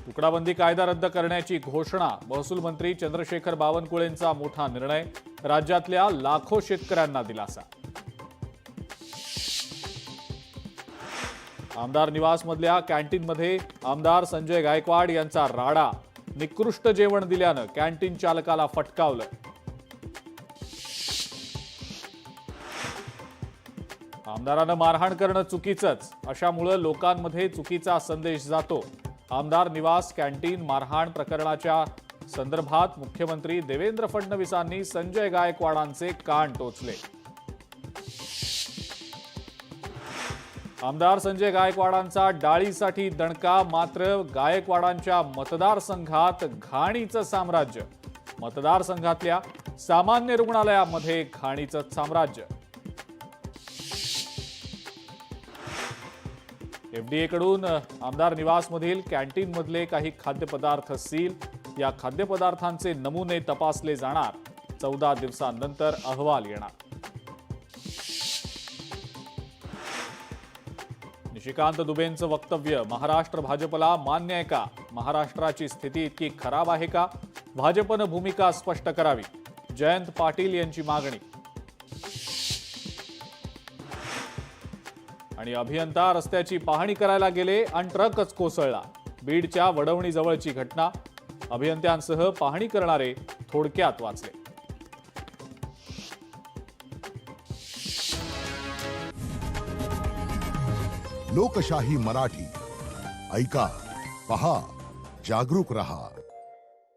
तुकडाबंदी कायदा रद्द करण्याची घोषणा महसूल मंत्री चंद्रशेखर बावनकुळेंचा मोठा निर्णय, राज्यातल्या लाखो शेतकऱ्यांना दिलासा। आमदार निवासमधल्या कॅन्टीनमध्ये आमदार संजय गायकवाड यांचा राडा, निकृष्ट जेवण दिल्यानं कॅन्टीन चालकाला फटकावलं। आमदारांना मारहाण करणं चुकीचंच, अशामुळे लोकांमध्ये चुकीचा संदेश जातो। आमदार निवास कॅन्टीन मारहाण प्रकरणाच्या संदर्भात मुख्यमंत्री देवेंद्र फडणवीसांनी संजय गायकवाडांचे कान टोचले। आमदार संजय गायकवाडांचा डाळीसाठी दणका, मात्र गायकवाडांच्या मतदारसंघात घाणीचं साम्राज्य। मतदारसंघातल्या सामान्य रुग्णालयामध्ये घाणीचं साम्राज्य। एफडीए कडून आमदार निवासमधील कॅन्टीनमधले काही खाद्यपदार्थ सील, या खाद्यपदार्थांचे नमुने तपासले जाणार, 14 दिवसांनंतर अहवाल येणार। निशिकांत दुबेंचं वक्तव्य, महाराष्ट्र भाजपला मान्य आहे का? महाराष्ट्राची स्थिती इतकी खराब आहे का? भाजपनं भूमिका स्पष्ट करावी, जयंत पाटील यांची मागणी। आणि अभियंता रस्त्याची पाहणी करायला गेले आणि ट्रकच कोसळला। बीडच्या वडवणी जवळची घटना, अभियंत्यांसह पाहणी करणारे थोडक्यात वाचले। लोकशाही मराठी, ऐका, पहा, जागरूक रहा।